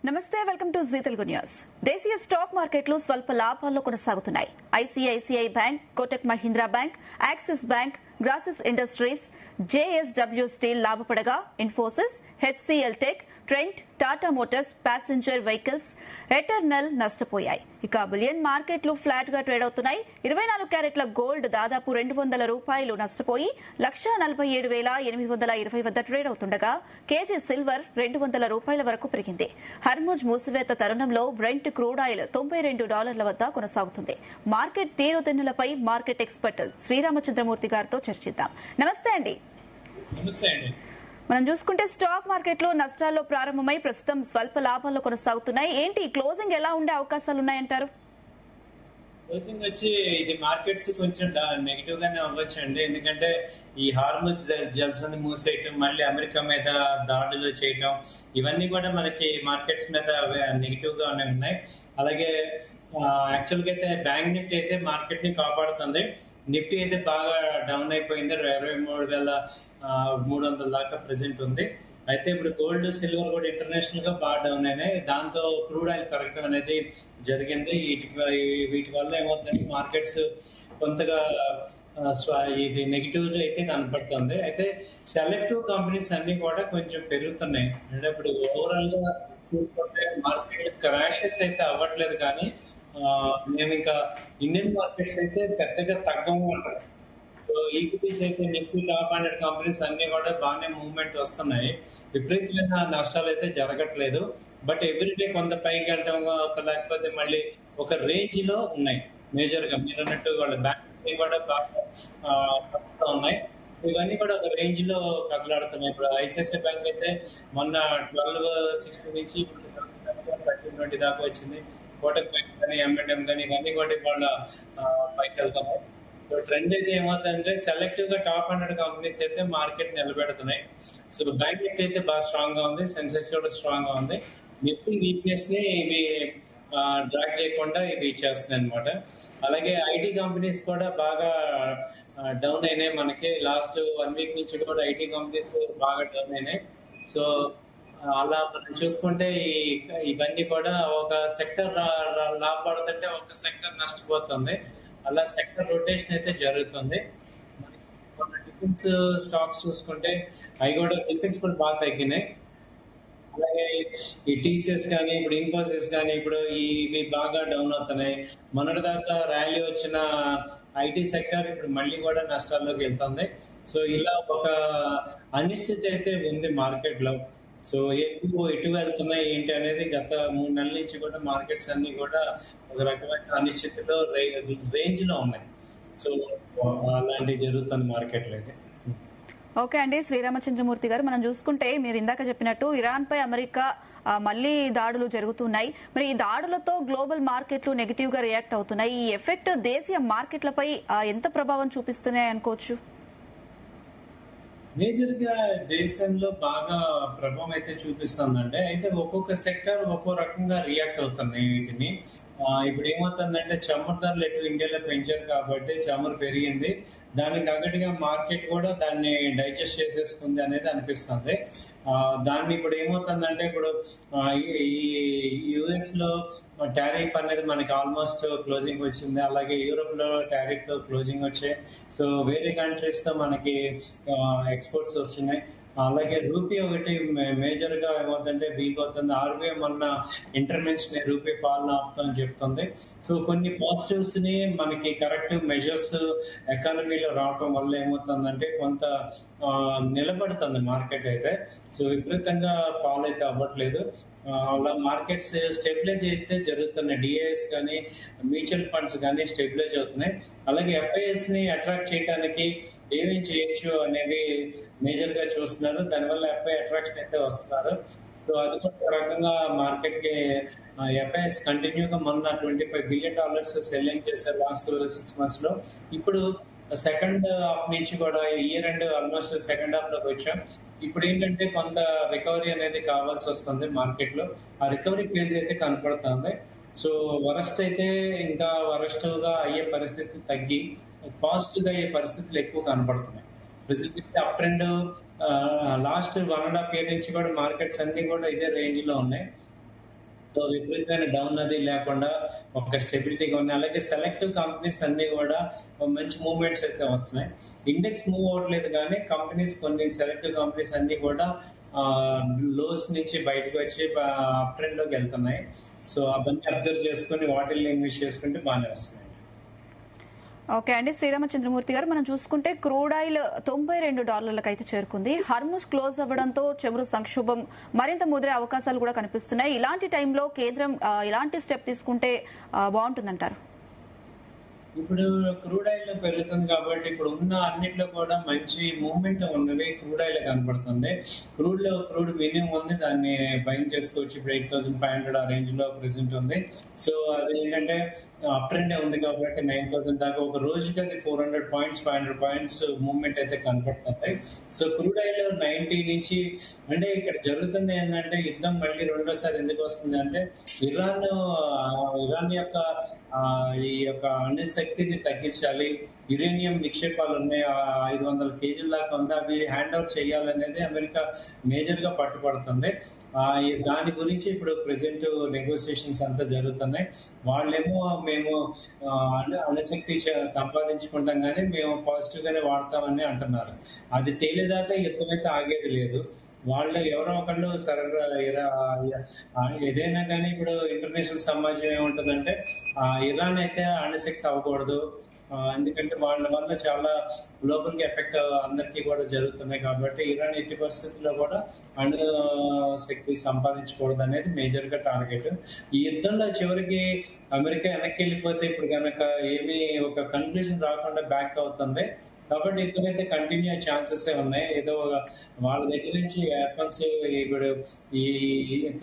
నమస్తే, welcome to Zee Telugu news. దేశీయ stock మార్కెట్లు స్వల్ప లాభాల్లో కొనసాగుతున్నాయి. ICICI bank, Kotak Mahindra bank, Axis bank, Grasim industries, JSW steel లాభపడగా Infosys, HCL tech, Trent, Tata motors, passenger vehicles, Eternal నష్టపోయాయి. ఇక బులియన్ మార్కెట్లు ఫ్లాట్ గా ట్రేడ్ అవుతున్నాయి. 24 క్యారెట్ల గోల్డ్ దాదాపు ₹200 నష్టపోయి 1,47,820 వద్ద ట్రేడ్ అవుతుండగా కేజీ సిల్వర్ ₹200 వరకు పెరిగింది. హర్ముజ్ మూసివేత తరుణంలో బ్రెంట్ క్రూడ్ ఆయిల్ $92 వద్ద కొనసాగుతుంది. మార్కెట్ తీరుతెన్నులపై మార్కెట్ ఎక్స్పర్ట్ శ్రీరామచంద్రమూర్తి గారితో చర్చిద్దాం. నమస్తే అండి. మనం చూసుకుంటే స్టాక్ మార్కెట్లు నష్టాల్లో ప్రారంభమై ప్రస్తుతం స్వల్ప లాభాల్లో కొనసాగుతున్నాయి. ఏంటి క్లోజింగ్ ఎలా ఉండే అవకాశాలు ఉన్నాయంటారు? క్లోజింగ్ వచ్చి ఇది మార్కెట్స్ కొంచెం నెగిటివ్ గానే అవ్వచ్చు అండి. ఎందుకంటే ఈ హార్మోన్స్ జల్సన్ మూసేయటం, మళ్ళీ అమెరికా మీద దాడులు చేయటం, ఇవన్నీ కూడా మనకి మార్కెట్స్ మీద నెగిటివ్ గానే ఉన్నాయి. అలాగే యాక్చువల్ గా అయితే బ్యాంక్ నిఫ్టీ అయితే మార్కెట్ ని కాపాడుతుంది. నిఫ్టీ అయితే బాగా డౌన్ అయిపోయింది, 23,300 దాకా ప్రెసెంట్ ఉంది. అయితే ఇప్పుడు గోల్డ్, సిల్వర్ కూడా ఇంటర్నేషనల్ గా బాగా డౌన్ అయినాయి. దాంతో క్రూడ్ ఆయిల్ పెరగడం అనేది జరిగింది. వీటి వల్ల ఏమవుతుందంటే మార్కెట్స్ కొంతగా ఇది నెగిటివ్ అయితే కనపడుతుంది. అయితే సెలెక్టివ్ కంపెనీస్ అన్ని కూడా కొంచెం పెరుగుతున్నాయి. అంటే ఇప్పుడు ఓవరాల్ గా చూసుకుంటే మార్కెట్ క్రాషెస్ అయితే అవ్వట్లేదు, కానీ మేము ఇంకా ఇండియన్ మార్కెట్స్ అయితే పెద్దగా తగ్గము అంటారు. సో ఈక్విటీస్ అయితే నిఫ్టీ, టాప్ 100 కంపెనీస్ అన్ని కూడా బాగానే మూవ్మెంట్ వస్తున్నాయి. విపరీతమైన నష్టాలు అయితే జరగట్లేదు. బట్ ఎవ్రీడే కొంత పైకి వెళ్ళడం, లేకపోతే మళ్ళీ ఒక రేంజ్ లో ఉన్నాయి. మేజర్ గా మీరు అన్నట్టు వాళ్ళ బ్యాంక్ కూడా బాగా ఉన్నాయి. ఇవన్నీ కూడా ఒక రేంజ్ లో కదలాడుతున్నాయి. ఇప్పుడు ఐసిఐసిఐ బ్యాంక్ అయితే మొన్న 1260 నుంచి 1320 దాకా వచ్చింది. కోటక్ బ్యాంక్ కానీ, M&M కానీ ఇవన్నీ కూడా వాళ్ళ పైకి వెళ్తున్నాయి. ట్రెండ్ అయితే ఏమవుతుందంటే సెలెక్టివ్ గా టాప్ 100 కంపెనీస్ అయితే మార్కెట్ నిలబెడుతున్నాయి. సో బ్యాంక్ నిఫ్టీ అయితే బాగా స్ట్రాంగ్ గా ఉంది, సెన్సెక్స్ కూడా స్ట్రాంగ్ గా ఉంది. నిఫ్టీ వీక్నెస్ ని ఇవి డ్రాక్ చేయకుండా ఇవి చేస్తున్నాయి అనమాట. అలాగే ఐటీ కంపెనీస్ కూడా బాగా డౌన్ అయినాయి. మనకి లాస్ట్ 1 వీక్ నుంచి కూడా ఐటీ కంపెనీస్ బాగా డౌన్ అయినాయి. సో అలా మనం చూసుకుంటే ఇవన్నీ కూడా ఒక సెక్టర్ లాభపడుతుంటే ఒక సెక్టర్ నష్టపోతుంది. అలా సెక్టర్ రొటేషన్ అయితే జరుగుతుంది. డిఫెన్స్ స్టాక్స్ చూసుకుంటే అవి కూడా డిఫెన్స్ కూడా బాగా తగ్గినాయి. అలాగే ఈ టీసీఎస్ కానీ, ఇప్పుడు ఇన్ఫోసిస్ కానీ ఇప్పుడు ఇవి బాగా డౌన్ అవుతున్నాయి. మొన్నటి దాకా ర్యాలీ వచ్చిన ఐటీ సెక్టర్ ఇప్పుడు మళ్ళీ కూడా నష్టాల్లోకి వెళ్తుంది. సో ఇలా ఒక అనిశ్చితి అయితే ఉంది మార్కెట్ లో. సో ఎక్కువ ఎటు వెళ్తున్నాయి ఏంటి అనేది గత 3 నెలల నుంచి కూడా మార్కెట్స్ అన్ని కూడా ఒక రకమైన అనిశ్చితిలో రేంజ్ లో ఉన్నాయి. సో అలాంటివి జరుగుతుంది మార్కెట్ లో అయితే. ఓకే అండి, శ్రీరామచంద్రమూర్తి గారు, మనం చూసుకుంటే మీరు ఇందాక చెప్పినట్టు ఇరాన్ పై అమెరికా మళ్లీ దాడులు జరుగుతున్నాయి. మరి ఈ దాడులతో గ్లోబల్ మార్కెట్లు నెగిటివ్ గా రియాక్ట్ అవుతున్నాయి. ఈ ఎఫెక్ట్ దేశీయ మార్కెట్లపై ఎంత ప్రభావం చూపిస్తున్నాయి అనుకోవచ్చు? మేజర్ గా దేశంలో బాగా ప్రభావం అయితే చూపిస్తుందంటే, అయితే ఒక్కొక్క సెక్టర్ ఒక్కో రకంగా రియాక్ట్ అవుతున్నాయి వీటిని. ఇప్పుడు ఏమవుతుందంటే చమురు ధరలు ఎటు ఇండియాలో పెంచారు కాబట్టి చమురు పెరిగింది. దానికి తగ్గట్టుగా మార్కెట్ కూడా దాన్ని డైజెస్ట్ చేసేసుకుంది అనేది అనిపిస్తుంది. దాన్ని ఇప్పుడు ఏమవుతుందంటే, ఇప్పుడు ఈ యుఎస్ లో టారిఫ్ అనేది మనకి ఆల్మోస్ట్ క్లోజింగ్ వచ్చింది. అలాగే యూరోప్ లో టారిఫ్ తో క్లోజింగ్ వచ్చాయి. సో వేరే కంట్రీస్ తో మనకి ఎక్స్పోర్ట్స్ వస్తున్నాయి. అలాగే రూపీ ఒకటి మేజర్ గా ఏమవుతుందంటే వీక్ అవుతుంది. ఆర్బీఐ మొన్న ఇంటర్వెన్షన్ రూపీ పాలన ఆపుతామని చెప్తుంది. సో కొన్ని పాజిటివ్స్ ని మనకి కరెక్టివ్ మెజర్స్ ఎకానమీలో రావటం వల్ల ఏమవుతుందంటే కొంత నిలబడుతుంది మార్కెట్ అయితే. సో విపరీతంగా ఫాల్ అయితే అవ్వట్లేదు. అలా మార్కెట్స్ స్టెబిలైజ్ అయితే జరుగుతున్నాయి. డిఐఎస్ కానీ, మ్యూచువల్ ఫండ్స్ కానీ స్టెబిలైజ్ అవుతున్నాయి. అలాగే ఎఫ్ఐఎస్ ని అట్రాక్ట్ చేయడానికి ఏమేం చేయొచ్చు అనేది మేజర్ గా చూస్తున్నారు. దానివల్ల ఎఫ్ఐ అట్రాక్షన్ అయితే వస్తున్నారు. సో అది కూడా ఒక రకంగా మార్కెట్ కి ఎఫ్ఐఎస్ కంటిన్యూగా మొన్న $25 బిలియన్ సెల్లింగ్ చేశారు లాస్ట్ 6 months లో. ఇప్పుడు సెకండ్ హాఫ్ నుంచి కూడా year end almost second half లోకి వచ్చాం. ఇప్పుడు ఏంటంటే కొంత రికవరీ అనేది కావాల్సి వస్తుంది మార్కెట్ లో. ఆ రికవరీ ఫేజ్ అయితే కనపడుతుంది. సో వరస్ట్ అయితే ఇంకా వరస్ట్ గా అయ్యే పరిస్థితి తగ్గి పాజిటివ్ గా అయ్యే పరిస్థితులు ఎక్కువ కనపడుతున్నాయి. అప్ ట్రెండ్ లాస్ట్ 1.5 year నుంచి కూడా మార్కెట్స్ అన్ని కూడా ఇదే రేంజ్ లో ఉన్నాయి. సో విపరీతమైన డౌన్ అది లేకుండా ఒక స్టెబిలిటీగా ఉన్నాయి. అలాగే సెలెక్టివ్ కంపెనీస్ అన్ని కూడా మంచి మూవ్మెంట్స్ అయితే వస్తున్నాయి. ఇండెక్స్ మూవ్ అవ్వట్లేదు కానీ కంపెనీస్ కొన్ని సెలెక్టివ్ కంపెనీస్ అన్ని కూడా లోస్ నుంచి బయటకు వచ్చి అప్ ట్రెండ్ లోకి వెళ్తున్నాయి. సో అవన్నీ అబ్జర్వ్ చేసుకుని వాటిల్లో ఇన్వెస్ట్ చేసుకుంటే బాగానే వస్తున్నాయి. ఓకే అండి, శ్రీరామచంద్రమూర్తి గారు, మనం చూసుకుంటే క్రూడ్ ఆయిల్ $92 అయితే చేరుకుంది. హర్ముజ్ క్లోజ్ అవ్వడంతో చమురు సంక్షోభం మరింత ముదిరే అవకాశాలు కూడా కనిపిస్తున్నాయి. ఇలాంటి టైంలో కేంద్రం ఎలాంటి స్టెప్ తీసుకుంటే బాగుంటుందంటారు? ఇప్పుడు క్రూడ్ ఆయిల్ పెరుగుతుంది కాబట్టి ఇప్పుడు ఉన్న అన్నిట్లో కూడా మంచి మూవ్మెంట్ ఉన్నవి క్రూడ్ ఆయిల్ కనపడుతుంది. క్రూడ్ మినిమం ఉంది, దాన్ని బయింగ్ చేసుకోవచ్చు. ఇప్పుడు 8,500 ఆ రేంజ్ లో ప్రెసెంట్ ఉంది. సో అదేంటంటే అప్ ట్రెండ్ ఉంది కాబట్టి 9,000 దాకా ఒక రోజుకి అది 400 పాయింట్స్ 500 పాయింట్స్ మూవ్మెంట్ అయితే కనపడుతుంది. సో క్రూడ్ ఆయిల్ 90 నుంచి అంటే ఇక్కడ జరుగుతుంది ఏంటంటే యుద్ధం మళ్ళీ రెండోసారి ఎందుకు వస్తుంది అంటే ఇరాన్ యొక్క ఈ యొక్క అణుశక్తిని తగ్గించాలి. యురేనియం నిక్షేపాలు ఉన్నాయి, 500 కేజీల దాకా ఉంది, అవి హ్యాండ్ ఓవర్ చేయాలనేది అమెరికా మేజర్ గా పట్టుపడుతుంది. దాని గురించి ఇప్పుడు ప్రెసెంట్ నెగోసియేషన్స్ అంతా జరుగుతున్నాయి. వాళ్ళేమో మేము అణుశక్తి సంపాదించుకుంటాం కానీ మేము పాజిటివ్ గానే వాడతామని అంటున్నారు. అది తేలేదాకా యుద్ధం అయితే ఆగేది లేదు. వాళ్ళు ఎవరో ఒకళ్ళు ఏదైనా కానీ ఇప్పుడు ఇంటర్నేషనల్ సమాజం ఏముంటుందంటే ఇరాన్ అయితే అణుశక్తి అవ్వకూడదు, ఎందుకంటే వాళ్ళ వల్ల చాలా గ్లోబల్ కి ఎఫెక్ట్ అందరికీ కూడా జరుగుతున్నాయి కాబట్టి ఇరాన్ ఎట్టి పరిస్థితుల్లో కూడా అణు శక్తి సంపాదించకూడదు అనేది మేజర్ గా టార్గెట్. ఈ యుద్ధంలో చివరికి అమెరికా వెనక్కి వెళ్ళిపోతే ఇప్పుడు కనుక ఏమీ ఒక కన్క్లూజన్ రాకుండా బ్యాక్ అవుతుంది. కాబట్టి ఇక్కడైతే కంటిన్యూ ఛాన్సెస్ ఉన్నాయి. ఏదో వాళ్ళ దగ్గర నుంచి వెపన్స్ ఇప్పుడు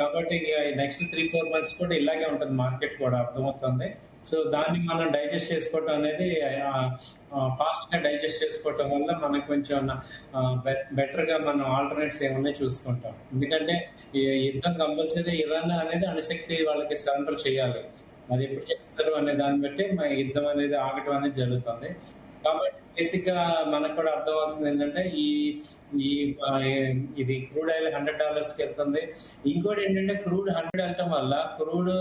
కాబట్టి నెక్స్ట్ 3-4 months కూడా ఇలాగే ఉంటుంది మార్కెట్ కూడా, అర్థమవుతుంది. సో దాన్ని మనం డైజెస్ట్ చేసుకోవటం అనేది ఫాస్ట్ గా డైజెస్ట్ చేసుకోవటం వల్ల మనకు కొంచెం బెటర్ గా మనం ఆల్టర్నేట్స్ ఏమున్నాయి చూసుకుంటాం. ఎందుకంటే ఈ యుద్ధం కంపల్సరీ ఇరాన్ అనేది అణుశక్తి వాళ్ళకి సరెండర్ చేయాలి. అది ఎప్పుడు చేస్తారు అనే దాన్ని బట్టి మన యుద్ధం అనేది ఆగటం అనేది జరుగుతుంది. కాబట్టి బేసిక్ గా మనకు కూడా అర్థం అవ్వాల్సింది ఏంటంటే ఇది క్రూడ్ ఆయిల్ $100 కి వెళ్తుంది. ఇంకోటి ఏంటంటే క్రూడ్ 100 వెళ్ళటం వల్ల క్రూడ్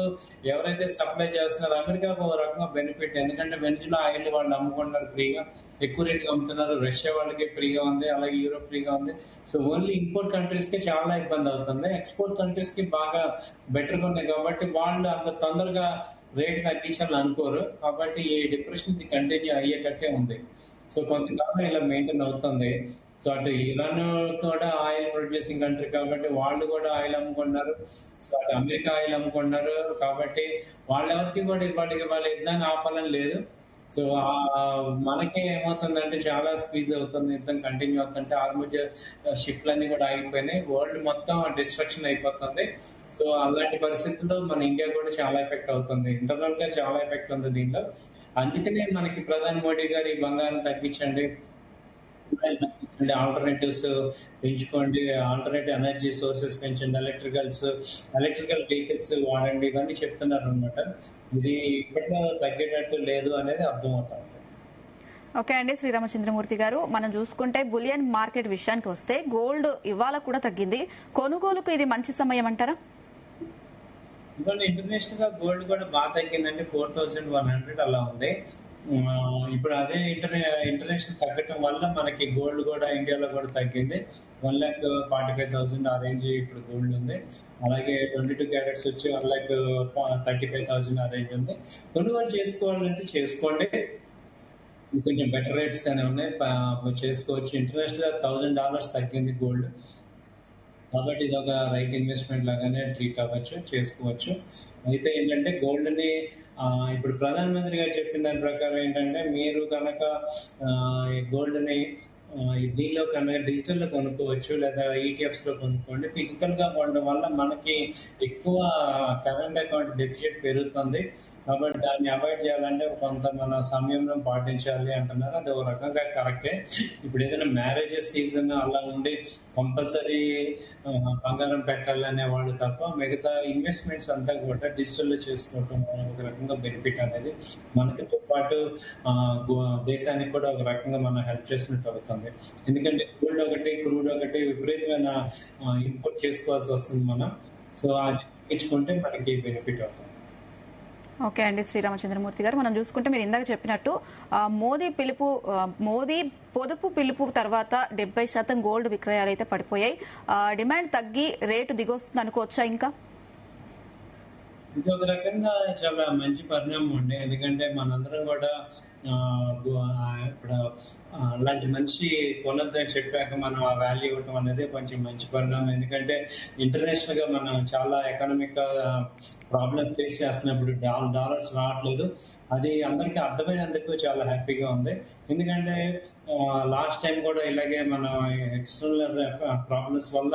ఎవరైతే సప్లై చేస్తున్నారో అమెరికాకు ఒక రకంగా బెనిఫిట్. ఎందుకంటే వెనిజులా ఆయిల్ వాళ్ళు అమ్ముకుంటున్నారు ఫ్రీగా, ఎక్కువ రేటుకి అమ్ముతున్నారు. రష్యా వాళ్ళకి ఫ్రీగా ఉంది, అలాగే యూరోప్ ఫ్రీగా ఉంది. సో ఓన్లీ ఇంపోర్ట్ కంట్రీస్ కి చాలా ఇబ్బంది అవుతుంది. ఎక్స్పోర్ట్ కంట్రీస్ కి బాగా బెటర్గా ఉన్నాయి కాబట్టి వాళ్ళు అంత తొందరగా రేట్ తగ్గించాలని అనుకోరు. కాబట్టి ఈ డిప్రెషన్ కంటిన్యూ అయ్యేటట్టే ఉంది. సో కొంతకాలం ఇలా మెయింటైన్ అవుతుంది. సో అటు ఇరాన్ కూడా ఆయిల్ ప్రొడ్యూసింగ్ కంట్రీ కాబట్టి వాళ్ళు కూడా ఆయిల్ అమ్ముకున్నారు. సో అటు అమెరికా ఆయిల్ అమ్ముకున్నారు కాబట్టి వాళ్ళెవరికి కూడా వాళ్ళ యుద్ధాన్ని ఆపాలని లేదు. సో మనకే ఏమవుతుందంటే చాలా స్క్వీజ్ అవుతుంది, యుద్ధం కంటిన్యూ అవుతుంటే ఆర్మూజ్ షిప్లన్నీ కూడా ఆగిపోయినాయి, వరల్డ్ మొత్తం డిస్ట్రక్షన్ అయిపోతుంది. సో అలాంటి పరిస్థితుల్లో మన ఇండియా కూడా చాలా ఎఫెక్ట్ అవుతుంది, ఇంటర్నల్ గా చాలా ఎఫెక్ట్ ఉంది దీంట్లో. అందుకనే మనకి ప్రధాని మోడీ గారు ఈ బంగారం తగ్గించండి, ఆల్టర్నేటివ్స్ పెంచుకోండి, ఆల్టర్నేటివ్ ఎనర్జీ సోర్సెస్ పెంచండి, ఎలక్ట్రికల్ వెహికల్స్ వాడండి, ఇవన్నీ చెప్తున్నారు అనమాట. ఇది ఇప్పట్లో తగ్గేటట్టు లేదు అనేది అర్థమవుతుంది. ఓకే అండి, శ్రీరామచంద్రమూర్తి గారు, మనం చూసుకుంటే బులియన్ మార్కెట్ విషయానికి వస్తే గోల్డ్ ఇవాళ కూడా తగ్గింది. కొనుగోలుకు ఇది మంచి సమయం అంటారా? ఇవాళ ఇంటర్నేషనల్ గా గోల్డ్ కూడా బాగా తగ్గిందండి, 4,100 అలా ఉంది. ఇప్పుడు అదే ఇంటర్నేషనల్ తగ్గటం వల్ల మనకి గోల్డ్ కూడా ఇండియాలో కూడా తగ్గింది. 1,45,000 ఆ రేంజ్ ఇప్పుడు గోల్డ్ ఉంది. అలాగే 22 క్యారెట్స్ వచ్చి 1,35,000 ఆ రేంజ్ ఉంది. కొనుగోలు చేసుకోవాలంటే చేసుకోండి, కొంచెం బెటర్ రేట్స్ గానే ఉన్నాయి, చేసుకోవచ్చు. ఇంటర్నేషనల్ గా $1,000 తగ్గింది గోల్డ్, కాబట్టి ఇది ఒక రైట్ ఇన్వెస్ట్మెంట్ లాగానే ట్రీట్ అవ్వచ్చు, చేసుకోవచ్చు. అయితే ఏంటంటే గోల్డ్ ని ఇప్పుడు ప్రధానమంత్రి గారు చెప్పిన దాని ప్రకారం ఏంటంటే మీరు కనుక గోల్డ్ ని దీనిలో కనుక డిజిటల్ లో కొనుక్కోవచ్చు, లేదా ఈటీఎఫ్స్ లో కొనుక్కోండి. ఫిజికల్ గా కొనడం వల్ల మనకి ఎక్కువ కరెంట్ అకౌంట్ డెఫిసిట్ పెరుగుతుంది, కాబట్టి దాన్ని అవాయిడ్ చేయాలంటే కొంత మన సంయమనం పాటించాలి అంటున్నారు. అది ఒక రకంగా కరెక్టే. ఇప్పుడు ఏదైనా మ్యారేజెస్ సీజన్ అలా ఉండి కంపల్సరీ బంగారం పెట్టాలనే వాళ్ళు తప్ప మిగతా ఇన్వెస్ట్మెంట్స్ అంతా కూడా డిజిటల్ లో చేసుకోవటం ఒక రకంగా బెనిఫిట్ అనేది మనకితో పాటు దేశానికి కూడా ఒక రకంగా మనం హెల్ప్ చేసినట్టు అవుతుంది. ఎందుకంటే గోల్డ్ ఒకటి, క్రూడ్ ఒకటి విపరీతమైన ఇంపోర్ట్ చేసుకోవాల్సి వస్తుంది మనం. సో అది ఇచ్చుకుంటే మనకి బెనిఫిట్ అవుతుంది. ఓకే అండి, శ్రీరామచంద్రమూర్తి గారు, మనం చూసుకుంటే మీరు ఇందాక చెప్పినట్టు మోదీ పొదుపు పిలుపు తర్వాత 70% గోల్డ్ విక్రయాలు అయితే పడిపోయాయి. డిమాండ్ తగ్గి రేటు దిగొస్తుంది అనుకోవచ్చా? ఇంకా ఇది ఒక రకంగా చాలా మంచి పరిణామం అండి. ఎందుకంటే మనందరం కూడా ఇప్పుడు అలాంటి మంచి కొనద్దని చెప్పాక మనం ఆ వాల్యూ ఇవ్వటం అనేది కొంచెం మంచి పరిణామం. ఎందుకంటే ఇంటర్నేషనల్ గా మనం చాలా ఎకనామిక్ ప్రాబ్లమ్ ఫేస్ చేస్తున్నప్పుడు డాలర్స్ రావట్లేదు. అది అందరికీ అర్థమైనందుకు చాలా హ్యాపీగా ఉంది. ఎందుకంటే లాస్ట్ టైం కూడా ఇలాగే మన ఎక్స్టర్నల్ ప్రాబ్లమ్స్ వల్ల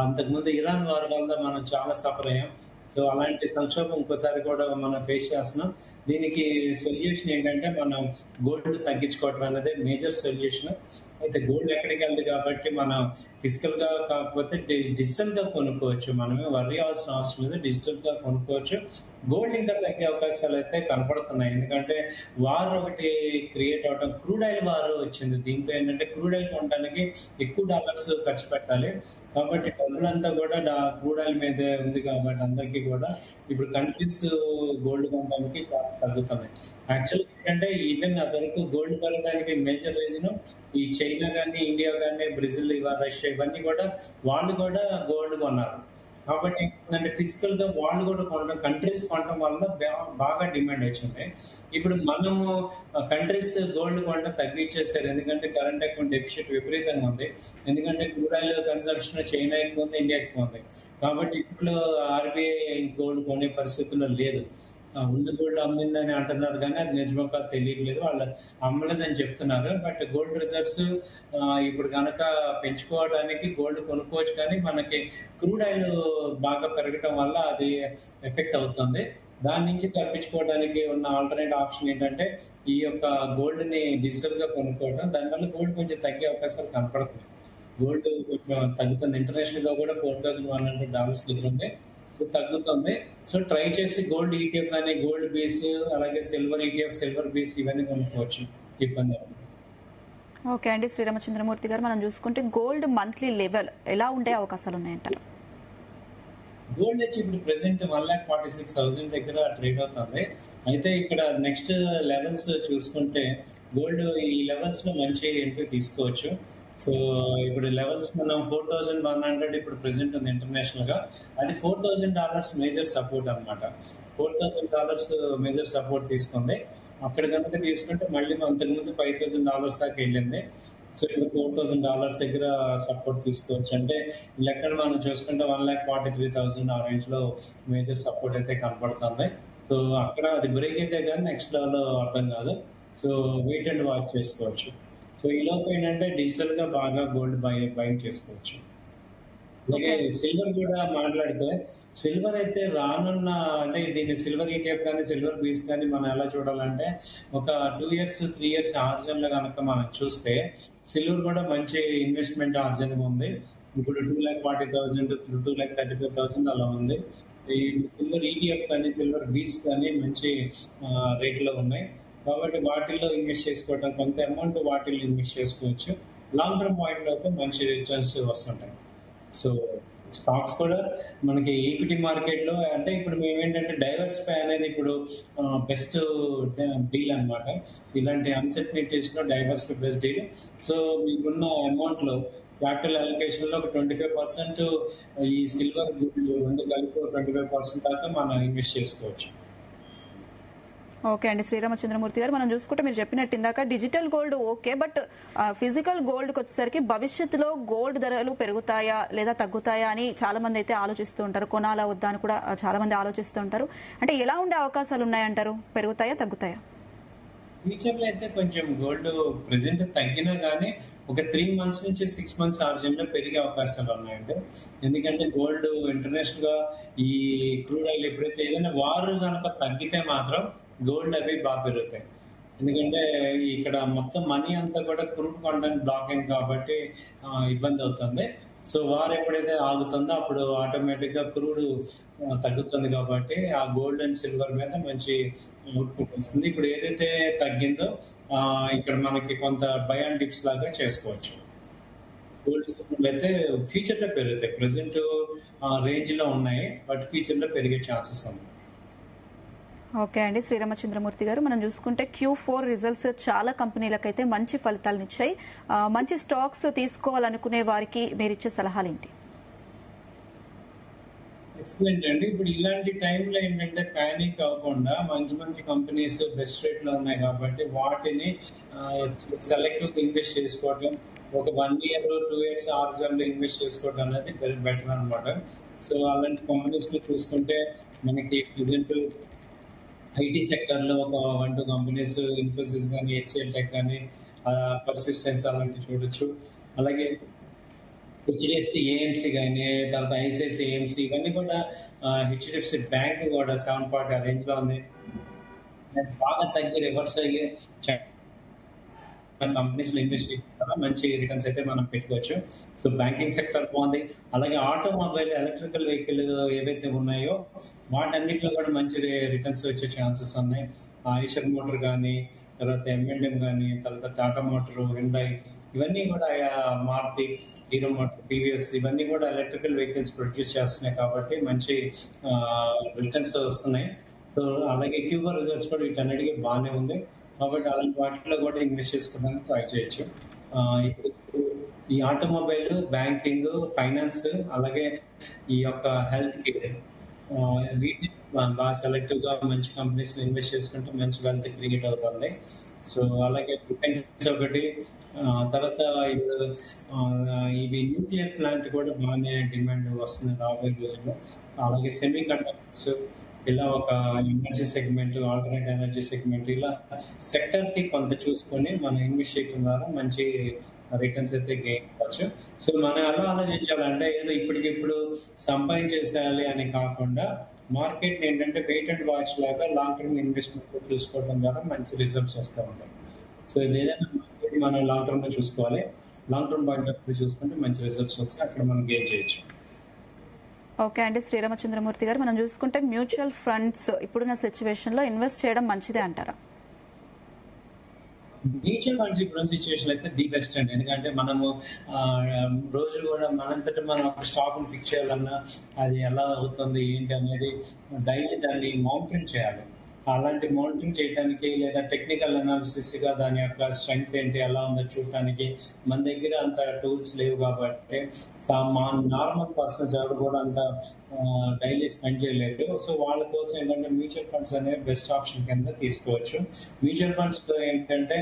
అంతకుముందు ఇరాన్ వార్ వల్ల మనం చాలా సఫర్ అయ్యాం. సో అలాంటి సంక్షోభం ఇంకోసారి కూడా మనం ఫేస్ చేస్తున్నాం. దీనికి సొల్యూషన్ ఏంటంటే మనం గోల్డ్ తగ్గించుకోవడం అనేది మేజర్ సొల్యూషన్. అయితే గోల్డ్ ఎక్కడికి వెళ్తుంది కాబట్టి మనం ఫిజికల్ గా కాకపోతే డిజిటల్ గా కొనుక్కోవచ్చు. మనమే వర్రీ అవ్వాల్సిన అవసరం లేదు, డిజిటల్ గా కొనుక్కోవచ్చు. గోల్డ్ ఇంకా తగ్గే అవకాశాలు అయితే కనపడుతున్నాయి. ఎందుకంటే వార్ ఒకటి క్రియేట్ అవడం, క్రూడ్ ఆయిల్ వార్ వచ్చింది. దీంతో ఏంటంటే క్రూడ్ ఆయిల్ కొనడానికి ఎక్కువ డాలర్స్ ఖర్చు పెట్టాలి. కాబట్టి డబ్బులంతా కూడా క్రూడ్ ఆయిల్ మీదే ఉంది కాబట్టి అందరికీ కూడా ఇప్పుడు కంట్రీస్ గోల్డ్ కొనడానికి చాలా తగ్గుతున్నాయి. యాక్చువల్ ఏంటంటే ఈవెన్ అదరకు గోల్డ్ పెరగడానికి మేజర్ రీజన్ ఈ చైనా కానీ, ఇండియా కానీ, బ్రెజిల్, రష్యా ఇవన్నీ కూడా వాళ్ళు కూడా గోల్డ్ కొన్నారు. కాబట్టి ఏంటంటే ఫిజికల్ గా వాళ్ళు కూడా కొనడం, కంట్రీస్ కొనడం వల్ల బాగా డిమాండ్ వచ్చింది. ఇప్పుడు మనము కంట్రీస్ గోల్డ్ కొనడం తగ్గించేసారు. ఎందుకంటే కరెంట్ అకౌంట్ డెఫిసిట్ విపరీతంగా ఉంది. ఎందుకంటే క్రూడ్ ఆయిల్ కన్సంప్షన్ చైనా ఎక్కువ ఉంది, ఇండియా ఎక్కువ ఉంది. కాబట్టి ఇప్పుడు ఆర్బీఐ గోల్డ్ కొనే పరిస్థితుల్లో లేదు. ఉన్న గోల్డ్ అమ్మిందని అంటున్నారు కానీ అది నిజమో కాదు తెలియట్లేదు. వాళ్ళు అమ్మలేదని చెప్తున్నారు. బట్ గోల్డ్ రిజర్వ్స్ ఇప్పుడు కనుక పెంచుకోవడానికి గోల్డ్ కొనుక్కోవచ్చు, కానీ మనకి క్రూడ్ ఆయిల్ బాగా పెరగటం వల్ల అది ఎఫెక్ట్ అవుతుంది. దాని నుంచి తప్పించుకోవడానికి ఉన్న ఆల్టర్నేట్ ఆప్షన్ ఏంటంటే ఈ యొక్క గోల్డ్ ని డిజిటల్ గా కొనుక్కోవడం. దానివల్ల గోల్డ్ కొంచెం తగ్గే అవకాశాలు కనపడుతుంది. గోల్డ్ కొంచెం తగ్గుతుంది. ఇంటర్నేషనల్ గా కూడా $4,100 దగ్గర ఉంది. సో తగ్గుతుంది. సో ట్రై చేసి గోల్డ్ ఈటీఎఫ్ కానీ, గోల్డ్ బీస్, అలాగే సిల్వర్ ఈటీఎఫ్, సిల్వర్ బీస్ ఇవన్నీ కొనుక్కోవచ్చు, ఇబ్బంది. ఓకే అండి, శ్రీరామచంద్రమూర్తి గారు, మనం చూసుకుంటే గోల్డ్ మంత్లీ లెవెల్ ఎలా ఉండే అవకాశాలు ఉన్నాయంటారు? గోల్డ్ వచ్చి ఇప్పుడు ప్రెసెంట్ 1,46,000 దగ్గర ట్రేడ్ అవుతుంది. అయితే ఇక్కడ నెక్స్ట్ లెవెల్స్ చూసుకుంటే గోల్డ్ ఈ లెవెల్స్ లో మంచి ఎంట్రీ తీసుకోవచ్చు. సో ఇప్పుడు లెవెల్స్ మనం 4,100 ఇప్పుడు ప్రెసెంట్ ఉంది ఇంటర్నేషనల్ గా. అది $4,000 మేజర్ సపోర్ట్ అనమాట. $4,000 మేజర్ సపోర్ట్ తీసుకుంది. అక్కడ కనుక తీసుకుంటే మళ్ళీ అంతకుముందు $5,000 దాకా వెళ్ళింది. సో ఇప్పుడు $4,000 దగ్గర సపోర్ట్ తీసుకోవచ్చు. అంటే లెక్కలు మనం చూసుకుంటే 1,43,000 ఆ రేంజ్ లో మేజర్ సపోర్ట్ అయితే కనపడుతుంది. సో అక్కడ అది బ్రేక్ అయితే కానీ నెక్స్ట్ లెవెల్ అర్థం కాదు. సో వెయిట్ అండ్ వాచ్ చేసుకోవచ్చు. సో ఈ లోపు ఏంటంటే డిజిటల్ గా బాగా గోల్డ్ బయింగ్ చేసుకోవచ్చు. అలాగే సిల్వర్ కూడా మాట్లాడితే, సిల్వర్ అయితే రానున్న అంటే దీన్ని సిల్వర్ ఈటీఎఫ్ కానీ, సిల్వర్ బీస్ కానీ మనం ఎలా చూడాలంటే ఒక 2 years 3 years ఆర్జన్ లో కనుక మనం చూస్తే సిల్వర్ కూడా మంచి ఇన్వెస్ట్మెంట్ ఆర్జన్ ఉంది. ఇప్పుడు 2,40,000 2,35,000 అలా ఉంది. ఈ సిల్వర్ ఈటీఎఫ్ కానీ, సిల్వర్ బీస్ కానీ మంచి రేట్లో ఉన్నాయి. కాబట్టి వాటిల్లో ఇన్వెస్ట్ చేసుకోవడం, కొంత అమౌంట్ వాటిల్లో ఇన్వెస్ట్ చేసుకోవచ్చు. లాంగ్ టర్మ్ పాయింట్ లో అయితే మంచి రిటర్న్స్ వస్తుంటాయి. సో స్టాక్స్ కూడా మనకి ఈక్విటీ మార్కెట్ లో అంటే ఇప్పుడు మేము ఏంటంటే డైవర్సిఫై అనేది ఇప్పుడు బెస్ట్ డీల్ అనమాట. ఇలాంటి అన్సర్టనిటీస్ లో డైవర్సిఫై బెస్ట్ డీల్. సో మీకున్న అమౌంట్ లో క్యాపిటల్ అలొకేషన్ లో ఒక 25% ఈ సిల్వర్ గోల్డ్ రెండు కలిపి 25% దాకా మనం ఇన్వెస్ట్ చేసుకోవచ్చు. ఓకే అండి, శ్రీరామచంద్రమూర్తి గారు, మనం చూసుకుంటే మీరు చెప్పినట్టు ఇందాక digital gold okay, but physical గోల్డ్కి వచ్చేసరికి భవిష్యత్తులో గోల్డ్ ధరలు పెరుగుతాయా లేదా తగ్గుతాయా అని చాలా మంది అయితే ఆలోచిస్తూ ఉంటారు. కొనాలా వద్దా అని కూడా చాలా మంది ఆలోచిస్తూ ఉంటారు. అంటే ఎలా ఉండే అవకాశాలు ఉన్నాయంటారు? పెరుగుతాయా తగ్గుతాయా? ఫ్యూచర్ లో అయితే కొంచెం గోల్డ్ ప్రెసెంట్ తగ్గినా కానీ ఒక 3 months నుంచి 6 months ఆర్జన్ లో పెరిగే అవకాశాలు ఉన్నాయండి. ఎందుకంటే గోల్డ్ ఇంటర్నేషనల్ గా ఈ క్రూడ్ ఆయిల్ ఎప్పుడైతే ఏదైనా వారు కనుక తగ్గితే మాత్రం గోల్డ్ అవి బాగా పెరుగుతాయి. ఎందుకంటే ఇక్కడ మొత్తం మనీ అంతా కూడా క్రూడ్ కొనడానికి బ్లాక్ అయింది కాబట్టి ఇబ్బంది అవుతుంది. సో వార్ ఎప్పుడైతే ఆగుతుందో అప్పుడు ఆటోమేటిక్ గా క్రూడ్ తగ్గుతుంది కాబట్టి ఆ గోల్డ్ అండ్ సిల్వర్ మీద మంచి అవుట్పుట్ వస్తుంది. ఇప్పుడు ఏదైతే తగ్గిందో ఇక్కడ మనకి కొంత బై అండ్ డిప్స్ లాగా చేసుకోవచ్చు. గోల్డ్ సిల్వర్ అయితే ఫ్యూచర్ లో పెరుగుతాయి. ప్రెసెంట్ రేంజ్ లో ఉన్నాయి, బట్ ఫ్యూచర్ లో పెరిగే ఛాన్సెస్ ఉన్నాయి. ఓకే అండి, శ్రీరామచంద్రమూర్తి గారు, మనం చూసుకుంటే Q4 రిజల్ట్స్ చాలా కంపెనీలకైతే మంచి ఫలితాలను ఇచ్చాయి. మంచి స్టాక్స్ తీసుకోవాలనుకునే వారికి మీరు ఇచ్చే సలహాలు ఏంటి? ఎక్సలెంట్ అండి. ఇప్పుడు ఇలాంటి టైంలో ఏంటంటే పానిక్ అవ్వకుండా మంచి మంచి కంపెనీస్ బెస్ట్ రేట్ లో ఉన్నాయి కాబట్టి వాటిని సెలెక్టివ్ ఇన్వెస్ట్ చేసుకోవడం, ఒక 1 year 2 years ఆర్జన్ లో ఇన్వెస్ట్ చేసుకోవడం అనేది బెటర్ అనమాట. సో అలాంటి కంపెనీస్ ని చూసుకుంటే మనకి ప్రెసెంట్ ఐటీ సెక్టర్ లో ఒక 1-2 కంపెనీస్, ఇన్ఫోసిస్ కానీ, హెచ్సిఎల్ టెక్ కానీ, పర్సిస్టెన్స్ అలాంటివి చూడొచ్చు. అలాగే హెచ్డిఎఫ్సి ఏఎంసీ కానీ, తర్వాత ఐసిఐసి ఏఎంసీ, ఇవన్నీ కూడా హెచ్డిఎఫ్సి బ్యాంక్ కూడా 740 ఆ రేంజ్ లో ఉంది. బాగా తగ్గి రివర్స్ అయ్యి కంపెనీస్ లో ఇన్వెస్ట్ చేయడం మంచి రిటర్న్స్ అయితే మనం పెట్టుకోవచ్చు. సో బ్యాంకింగ్ సెక్టర్ బాగుంది. అలాగే ఆటోమొబైల్, ఎలక్ట్రికల్ వెహికల్ ఏవైతే ఉన్నాయో వాటన్నిటిలో కూడా మంచి రిటర్న్స్ వచ్చే ఛాన్సెస్ ఉన్నాయి. ఐషర్ మోటార్ కానీ, తర్వాత ఎంఎండ్ఎం కానీ, తర్వాత టాటా మోటార్, హ్యుండాయ్, ఇవన్నీ కూడా మారుతి, హీరో మోటార్, టీవీఎస్, ఇవన్నీ కూడా ఎలక్ట్రికల్ వెహికల్స్ ప్రొడ్యూస్ చేస్తున్నాయి కాబట్టి మంచి రిటర్న్స్ వస్తున్నాయి. సో అలాగే Q4 రిజల్ట్స్ కూడా వీటన్నిటికీ బాగానే ఉంది కాబట్టి అలాంటి వాటిలో కూడా ఇన్వెస్ట్ చేసుకోవడానికి ట్రై చేయొచ్చు. ఇప్పుడు ఈ ఆటోమొబైల్, బ్యాంకింగ్, ఫైనాన్స్, అలాగే ఈ యొక్క హెల్త్ కేర్, వీటిని బాగా సెలెక్టివ్ గా మంచి కంపెనీస్ లో ఇన్వెస్ట్ చేసుకుంటే మంచి వెల్త్ క్రియేట్ అవుతుంది. సో అలాగే డిఫెన్స్ ఒకటి, తర్వాత ఇప్పుడు ఇవి న్యూక్లియర్ ప్లాంట్ కూడా బాగానే డిమాండ్ వస్తుంది రాబోయే రోజుల్లో. అలాగే సెమీ కండక్టర్స్, ఇలా ఒక energy segment, alternate energy segment, ఇలా సెక్టర్ కి కొంత చూసుకొని మనం ఇన్వెస్ట్ చేయడం ద్వారా మంచి రిటర్న్స్ అయితే గెయిన్ అవ్వచ్చు. సో మనం ఎలా ఆలోచించాలంటే ఏదో ఇప్పటికిప్పుడు సంపాదించేసేయాలి అని కాకుండా మార్కెట్ ఏంటంటే వెయిట్ అండ్ వాచ్ లాగా లాంగ్ టర్మ్ ఇన్వెస్ట్మెంట్ చూసుకోవడం ద్వారా మంచి రిజల్ట్స్ వస్తూ ఉంటాయి. సో ఇది ఏదైనా మనం లాంగ్ టర్మ్ లో చూసుకోవాలి. Long term point of view చూసుకుంటే మంచి రిజల్ట్స్ వస్తే అక్కడ మనం గెయిన్ చేయొచ్చు. ఓకే అండి, శ్రీరామచంద్రమూర్తి గారు, మనం చూసుకుంటే మ్యూచువల్ ఫండ్స్ ఇప్పుడున్న సిచ్యువేషన్ లో ఇన్వెస్ట్ చేయడం మంచిదే అంటారా? మ్యూచువల్ ఫండ్స్ ఇప్పుడున్న సిచ్యువేషన్ అయితే ది బెస్ట్ అండి. ఎందుకంటే మనము రోజు కూడా మనంతటా మనం ఒక స్టాక్ ఫిక్స్ చేయాలన్నా అది ఎలా అవుతుంది ఏంటి అనేది డైలీ దాన్ని మానిటరింగ్ చేయాలి. అలాంటి మానిటరింగ్ చేయడానికి లేదా టెక్నికల్ అనాలిసిస్ గా దాని యొక్క స్ట్రెంగ్త్ ఏంటి, ఎలా ఉందో చూడటానికి మన దగ్గర అంత టూల్స్ లేవు కాబట్టి మా నార్మల్ పర్సన్స్ ఎవరు కూడా అంత డైలీ స్పెండ్ చేయలేరు. సో వాళ్ళ కోసం ఏంటంటే మ్యూచువల్ ఫండ్స్ అనేవి బెస్ట్ ఆప్షన్ కింద తీసుకోవచ్చు. మ్యూచువల్ ఫండ్స్ ఏంటంటే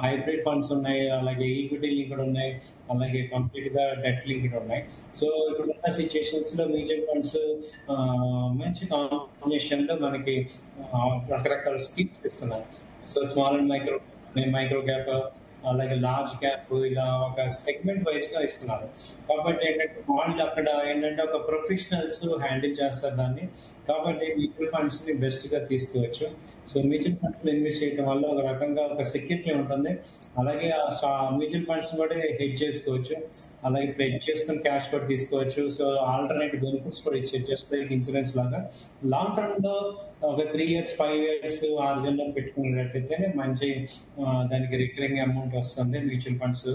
హైబ్రిడ్ ఫండ్స్ ఉన్నాయి, అలాగే ఈక్విటీ లింక్డ్ ఉన్నాయి, అలాగే కంప్లీట్ గా డెట్ లింక్డ్ ఉన్నాయి. సో ఇప్పుడున్న సిచ్యుయేషన్స్ లో మ్యూచువల్ ఫండ్స్ మంచి కాంబినేషన్ లో మనకి రకరకాల స్కీమ్స్ ఇస్తున్నారు. So small and micro cap, అలాగే లార్జ్ క్యాప్, ఇలా ఒక సెగ్మెంట్ వైజ్ గా ఇస్తున్నారు. కాబట్టి ఏంటంటే వాళ్ళు అక్కడ ఏంటంటే ఒక ప్రొఫెషనల్స్ హ్యాండిల్ చేస్తారు దాన్ని. కాబట్టి మ్యూచువల్ ఫండ్స్ ని బెస్ట్ గా తీసుకోవచ్చు. సో మ్యూచువల్ ఫండ్స్ లో ఇన్వెస్ట్ చేయడం వల్ల ఒక రకంగా ఒక సెక్యూరిటీ ఉంటుంది. అలాగే ఆ మ్యూచువల్ ఫండ్స్ కూడా హెడ్జ్ చేసుకోవచ్చు, అలాగే ప్లెడ్జ్ చేసుకుని క్యాష్ కూడా తీసుకోవచ్చు. సో ఆల్టర్నేట్ బెనిఫిట్స్ కూడా ఇచ్చే జస్ట్ లైక్ ఇన్సూరెన్స్ లాగా లాంగ్ టర్మ్ లో ఒక 3 years 5 years ఆర్జన్ లో పెట్టుకునేటట్టయితేనే మంచి దానికి రికరింగ్ అమౌంట్ వస్తుంది మ్యూచువల్ ఫండ్స్.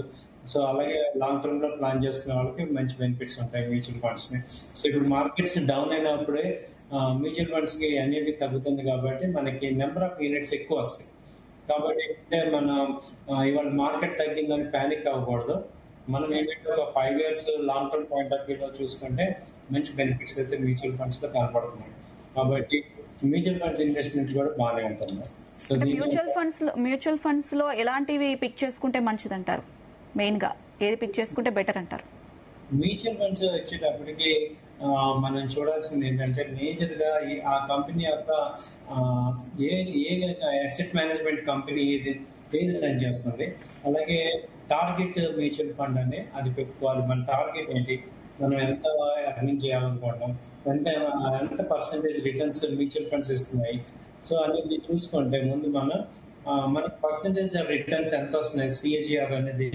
సో అలాగే లాంగ్ టర్మ్ లో ప్లాన్ చేసుకునే వాళ్ళకి మంచి బెనిఫిట్స్ ఉంటాయి మ్యూచువల్ ఫండ్స్ ని. సో ఇప్పుడు మార్కెట్స్ డౌన్ అయినప్పుడే మ్యూచువల్ ఫండ్స్ కి ఎన్ఏవి తగ్గుతుంది కాబట్టి మనకి నెంబర్ ఆఫ్ యూనిట్స్ ఎక్కువ వస్తాయి. కాబట్టి అంటే మనం ఇవాళ మార్కెట్ తగ్గిందని ప్యానిక్ అవ్వకూడదు. మనం ఏంటంటే ఒక 5 years long term point of view లో చూసుకుంటే మంచి బెనిఫిట్స్ అయితే మ్యూచువల్ ఫండ్స్ లో కనపడుతున్నాయి. కాబట్టి మ్యూచువల్ ఫండ్స్ ఇన్వెస్ట్మెంట్ కూడా బాగానే ఉంటుంది. మ్యూచువల్ ఫండ్స్ లో ఎలాంటివి పిక్ చేసుకుంటే మంచిది అంటారు? మెయిన్ గా ఏది పిక్ చేసుకుంటే బెటర్ అంటారు? మ్యూచువల్ ఫండ్స్ వచ్చేటప్పటికి మనం చూడాల్సింది ఏంటంటే మేజర్ గా ఆ కంపెనీ యొక్క ఏ అసెట్ మేనేజ్మెంట్ కంపెనీ ఏది రన్ చేస్తుంది, అలాగే టార్గెట్ మ్యూచువల్ ఫండ్ అని అది పెట్టుకోవాలి. మన టార్గెట్ ఏంటి, మనం ఎంత ఎర్నింగ్ చేయాలనుకుంటాం, ఎంత పర్సెంటేజ్ రిటర్న్స్ మ్యూచువల్ ఫండ్స్ ఇస్తున్నాయి. సో అనేది చూసుకుంటే ముందు మనకి పర్సెంటేజ్ రిటర్న్స్ ఎంత వస్తున్నాయి, సిఏజిఆర్ అనేది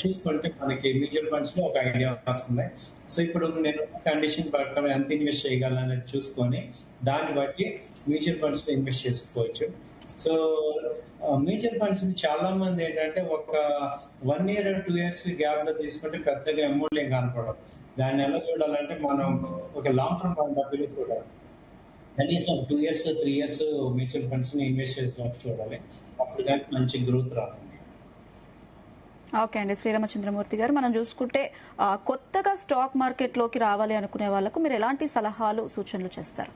చూసుకుంటే మనకి మ్యూచువల్ ఫండ్స్ లో ఒక ఐడియా వస్తుంది. సో ఇప్పుడు నేను కండిషన్ ప్రకారం ఎంత ఇన్వెస్ట్ చేయగలను అనేది చూసుకొని దాన్ని బట్టి మ్యూచువల్ ఫండ్స్ లో ఇన్వెస్ట్ చేసుకోవచ్చు. సో మ్యూచువల్ ఫండ్స్ చాలా మంది ఏంటంటే ఒక 1 year 2 years గ్యాప్ లో తీసుకుంటే పెద్దగా అమౌంట్ ఏం కనపడదు. దాన్ని ఎలా చూడాలంటే మనం ఒక long term point of view చూడాలి. కనీసం 2 years 3 years మ్యూచువల్ ఫండ్స్ ని ఇన్వెస్ట్ చేసినట్టు చూడాలి. అప్పుడు కానీ మంచి గ్రోత్ రావాలి. ఓకే అండి, శ్రీరామచంద్రమూర్తి గారు, మనం చూసుకుంటే కొత్తగా స్టాక్ మార్కెట్ లోకి రావాలి అనుకునే వాళ్ళకు మీరు ఎలాంటి సలహాలు సూచనలు చేస్తారు?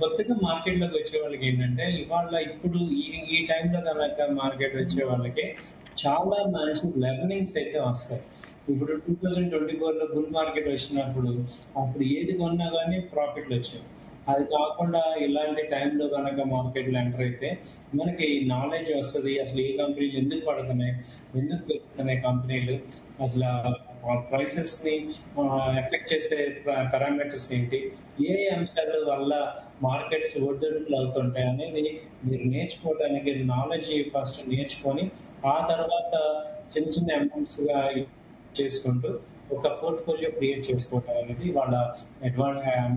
కొత్తగా మార్కెట్ లోకి వచ్చే వాళ్ళకి ఏంటంటే ఇవాళ ఇప్పుడు ఈ టైంలో కనుక మార్కెట్ వచ్చే వాళ్ళకి చాలా మంచి లెర్నింగ్స్ అయితే వస్తాయి. ఇప్పుడు 2024లో బుల్ మార్కెట్ వచ్చినప్పుడు అప్పుడు ఏది కొన్నా కానీ ప్రాఫిట్లు వచ్చాయి. అది కాకుండా ఇలాంటి టైంలో కనుక మార్కెట్లో ఎంటర్ అయితే మనకి నాలెడ్జ్ వస్తుంది. అసలు ఏ కంపెనీలు ఎందుకు పడుతున్నాయి, ఎందుకు పెరుగుతున్నాయి కంపెనీలు, అసలు ప్రైసెస్ ని ఎఫెక్ట్ చేసే పారామీటర్స్ ఏంటి, ఏ అంశాల వల్ల మార్కెట్స్ ఒడిదుడుకులు అవుతుంటాయి అనేది మీరు నేర్చుకోవడానికి నాలెడ్జ్ ఫస్ట్ నేర్చుకొని ఆ తర్వాత చిన్న చిన్న అమౌంట్స్ గా చేసుకుంటూ ఒక పోర్ట్ఫోలియో క్రియేట్ చేసుకోవటం అనేది వాళ్ళ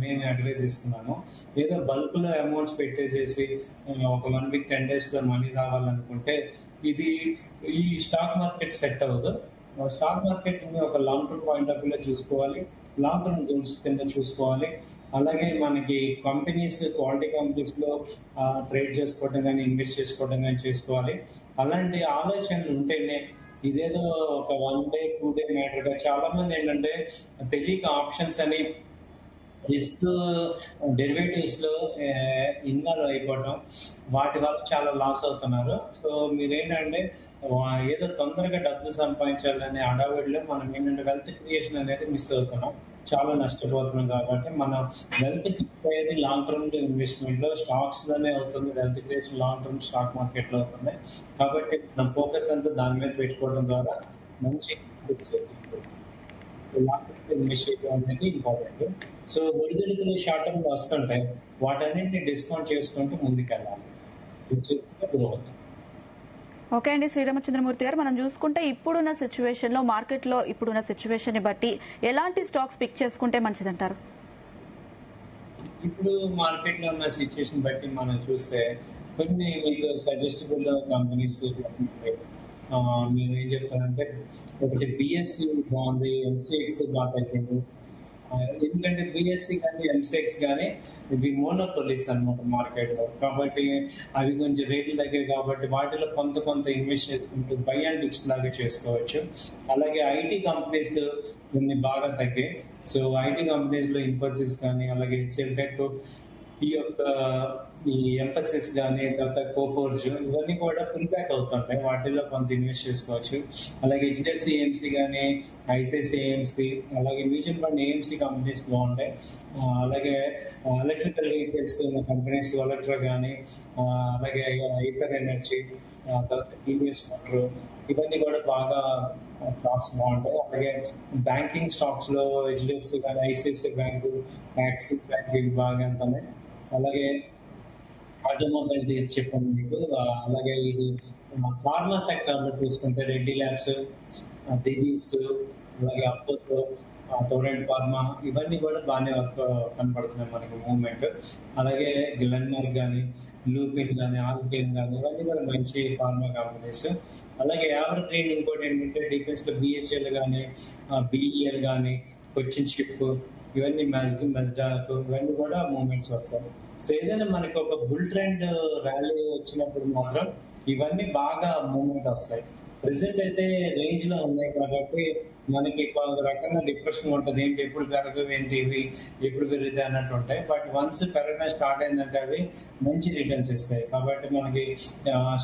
మేము అడ్వైజ్ ఇస్తున్నాము. ఏదో బల్క్ లో అమౌంట్స్ పెట్టేసేసి ఒక 1 week 10 days లో మనీ రావాలనుకుంటే ఇది ఈ స్టాక్ మార్కెట్ సెట్ అవ్వదు. స్టాక్ మార్కెట్ ని ఒక లాంగ్ టర్మ్ పాయింట్ ఆఫ్ వ్యూలో చూసుకోవాలి, లాంగ్ టర్మ్ గోల్స్ కింద చూసుకోవాలి. అలాగే మనకి కంపెనీస్ క్వాలిటీ కంపెనీస్ లో ట్రేడ్ చేసుకోవడం కానీ ఇన్వెస్ట్ చేసుకోవడం కానీ చేసుకోవాలి. అలాంటి ఆలోచనలు ఉంటేనే ఇదేదో ఒక 1 day 2 day మ్యాటర్ గా చాలా మంది ఏంటంటే తెలియక ఆప్షన్స్ అని రిస్క్ డెరివేటివ్స్ లో ఇన్వాల్వ్ అయిపోవడం, వాటి వల్ల చాలా లాస్ అవుతున్నారు. సో మీరేంటంటే ఏదో తొందరగా డబ్బులు సంపాదించాలనే హడావిడిలో మనం ఏంటంటే వెల్త్ క్రియేషన్ అనేది మిస్ అవుతున్నాం, చాలా నష్టపోతున్నాం. కాబట్టి మనం wealth create long term investment లో స్టాక్స్ లోనే అవుతుంది. Wealth creation long term stock market లో అవుతుంది. కాబట్టి మనం ఫోకస్ అంతా దాని మీద పెట్టుకోవడం ద్వారా మంచి లాంగ్ టర్మ్ ఇన్వెస్ట్ చేయడం అనేది ఇంపార్టెంట్. సో ఒడిదుడుకులు షార్ట్ టర్మ్ వస్తుంటాయి, వాటన్నింటిని డిస్కౌంట్ చేసుకుంటూ ముందుకెళ్ళాలి, గ్రోత్. ఓకే అండి, శ్రీరామచంద్రమూర్తి గారు, మనం చూసుకుంటే ఇప్పుడున్న సిచ్యువేషన్ లో మార్కెట్ లో ఇప్పుడున్న సిచ్యువేషన్ ని బట్టి ఎలాంటి స్టాక్స్ పిక్ చేసుకుంటే మంచిదంటారు? ఇప్పుడు మార్కెట్ లో ఉన్న సిచ్యువేషన్ బట్టి మనం చూస్తే కొన్ని మీకు సజెస్టబుల్ కంపెనీస్ నేను ఏం చెప్తానంటే ఒకటి బిఎస్సి బాగుంది, ఎంసీఎక్స్ బాగా తగ్గింది. ఎందుకంటే బిఎస్సి కానీ ఎంసెక్స్ కానీ ఇవి మోనోపోలీస్ అనమాట మార్కెట్ లో. కాబట్టి అవి కొంచెం రేట్లు తగ్గాయి కాబట్టి వాటిలో కొంత ఇన్వెస్ట్ చేసుకుంటూ బై అండ్ డిప్స్ లాగా చేసుకోవచ్చు. అలాగే ఐటీ కంపెనీస్ కొన్ని బాగా తగ్గాయి. సో ఐటీ కంపెనీస్ లో ఇన్ఫోసిస్ కానీ అలాగే హెచ్సిఎల్ టెక్, ఈ ఎంఫసిస్ కానీ తర్వాత కోఫోర్జ్ ఇవన్నీ కూడా పుల్ బ్యాక్ అవుతుంటాయి, వాటిల్లో కొంత ఇన్వెస్ట్ చేసుకోవచ్చు. అలాగే హెచ్డిఎఫ్సి ఏఎంసీ కానీ ఐసిఐసిఐ ఏఎంసీ అలాగే మ్యూచువల్ ఫండ్ ఏఎంసీ కంపెనీస్ బాగుంటాయి. అలాగే ఎలక్ట్రికల్ వెహికల్స్ కంపెనీస్ ఎలక్ట్రా కానీ అలాగే హైపర్ ఎనర్జీ తర్వాత టీవీఎస్ మోటార్ ఇవన్నీ కూడా బాగా స్టాక్స్ బాగుంటాయి. అలాగే బ్యాంకింగ్ స్టాక్స్ లో హెచ్డిఎఫ్సి కానీ ఐసిఐసిఐ బ్యాంకు, యాక్సిస్ బ్యాంక్ ఇవి బాగా వెళ్తున్నాయి. అలాగే ఆటోమొబైల్ తీసి చెప్పాను మీకు. అలాగే ఇది ఫార్మా సెక్టర్ లో చూసుకుంటే రెడ్డి ల్యాబ్స్, దివీస్, అలాగే అపోలో, టోరెంట్ ఫార్మా ఇవన్నీ కూడా బాగానే కనపడుతున్నాయి మనకి మూవ్మెంట్. అలాగే గ్లెన్మార్క్ కానీ లూపిన్ కానీ ఆల్కేన్ కానీ ఇవన్నీ కూడా మంచి ఫార్మా కంపెనీస్. అలాగే యావర్ ట్రేడ్ ఇంకోటి ఏంటంటే డిఫెన్స్ లో బిహెచ్ఎల్ కానీ బిఈఎల్ కానీ కొచ్చిన్ షిప్ ఇవన్నీ మెజ్డాక్ ఇవన్నీ కూడా మూవ్మెంట్స్ వస్తాయి. సో ఏదైనా మనకి ఒక బుల్ ట్రెండ్ ర్యాలీ వచ్చినప్పుడు మాత్రం ఇవన్నీ బాగా మూవ్మెంట్ వస్తాయి. ప్రెసెంట్ అయితే రేంజ్ లో ఉన్నాయి కాబట్టి మనకి ఒక రకంగా డిప్రెషన్ ఉంటుంది, ఏంటి ఎప్పుడు పెరగవు, ఏంటి ఇవి ఎప్పుడు పెరుగుతాయి అన్నట్టు ఉంటాయి. బట్ వన్స్ పెరగడం స్టార్ట్ అయిందంటే అవి మంచి రిటర్న్స్ ఇస్తాయి. కాబట్టి మనకి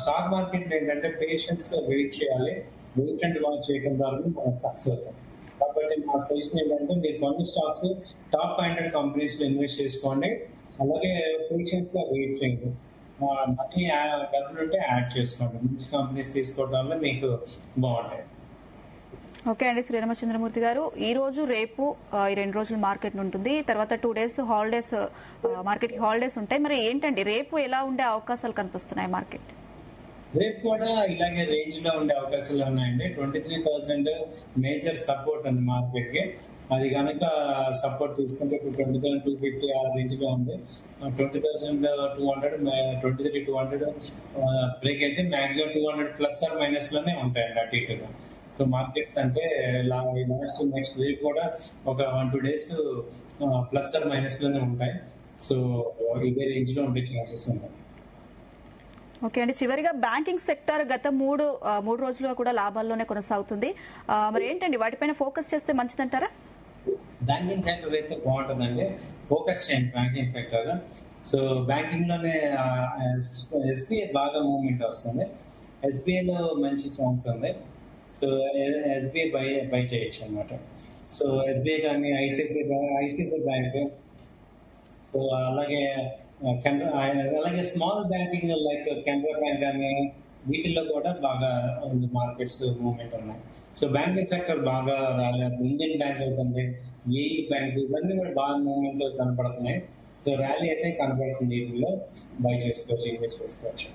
స్టాక్ మార్కెట్ లో ఏంటంటే పేషెన్స్ గా వెయిట్ చేయాలి, వెయిట్ అండ్ వాచ్ చేయడం ద్వారా మనం సక్సెస్ అవుతాం. కాబట్టి మా సజెషన్ ఏంటంటే మీరు కొన్ని స్టాక్స్ టాప్ 500 కంపెనీస్ లో ఇన్వెస్ట్ చేసుకోండి. అలాగే పేషెన్స్ గా వెయిట్ చేయండి, మనీ డబ్బులు ఉంటే యాడ్ చేసుకోండి. మంచి కంపెనీస్ తీసుకోవడం వల్ల మీకు బాగుంటాయి. ఓకే అండి, శ్రీరామచంద్రమూర్తి గారు, ఈ రోజు రేపు ఈ 2 రోజులు మార్కెట్ ఉంటుంది, తర్వాత 2 days హాలిడేస్, మార్కెట్ కి హాలిడేస్ ఉంటాయి. మరి ఏంటండి రేపు ఎలా ఉండే అవకాశాలు కనిపిస్తున్నాయి మార్కెట్? రేపు కూడా ఇలాగే రేంజ్ లో ఉండే అవకాశాలు ఉన్నాయండి. 23,000 మేజర్ సపోర్ట్ ఉంది మార్కెట్ కి. అది కనుక సపోర్ట్ తీసుకుంటే ఇప్పుడు 20,250 ఆ రేంజ్ లో ఉంది. 20,200 23,200 బ్రేక్ అయితే మాక్సిమం 200 ప్లస్ ఆర్ మైనస్ లోనే ఉంటాయండి అటు ఇటుగా. సో మార్కెట్స్ అంటే నెక్స్ట్ వీక్ కూడా ఒక 1-2 డేస్ ప్లస్ ఆర్ మైనస్ లోనే ఉంటాయి. సో ఇదే రేంజ్ లో ఉండే ఛాన్సెస్ ఉన్నాయి. ఓకే అండి, చివరిగా బ్యాంకింగ్ సెక్టర్ గత మూడు రోజులుగా కూడా లాభాల్లోనే కొనసాగుతుంది. మరి ఏంటండి వాటిపైన ఫోకస్ చేస్తే మంచిదంటారా? బ్యాంకింగ్ సెక్టర్ అయితే బాగుంటుందండి, ఫోకస్ చేయండి బ్యాంకింగ్ సెక్టర్. సో బ్యాంకింగ్ లోనే ఎస్బీఐ బాగా మూవ్మెంట్ వస్తుంది, ఎస్బీఐలో మంచి ఛాన్స్ ఉంది. సో ఎస్బీఐ బై చేయొచ్చు అనమాట. సో ఎస్బీఐ కానీ ఐసిఐసిఐ బ్యాంక్, సో అలాగే small banking like Canara bank కానీ వీటిల్లో కూడా బాగా మార్కెట్స్ మూవ్మెంట్ ఉన్నాయి. సో బ్యాంకింగ్ సెక్టర్ బాగా రాలేదు. ఇండియన్ బ్యాంక్ అవుతుంది, ఏఈ బ్యాంక్, ఇవన్నీ కూడా బాగా మూవ్మెంట్ కనపడుతున్నాయి. సో ర్యాలీ అయితే కనపడుతుంది, వీటిల్లో బై చేసుకోవచ్చు, ఇన్వెస్ట్ చేసుకోవచ్చు.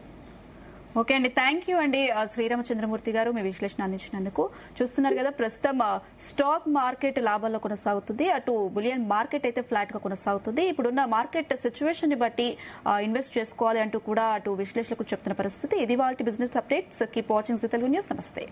ఓకే అండి, థ్యాంక్ యూ అండి శ్రీరామచంద్రమూర్తి గారు మీ విశ్లేషణ అందించినందుకు. చూస్తున్నారు కదా, ప్రస్తుతం స్టాక్ మార్కెట్ లాభాల్లో కొనసాగుతుంది, అటు బులియన్ మార్కెట్ అయితే ఫ్లాట్ గా కొనసాగుతుంది. ఇప్పుడున్న మార్కెట్ సిచ్యువేషన్ ని బట్టి ఇన్వెస్ట్ చేసుకోవాలి అంటూ కూడా అటు విశ్లేషకులు చెప్తున్న పరిస్థితి. ఇది వాళ్ళ business updates. Keep watching Zee Telugu news. నమస్తే.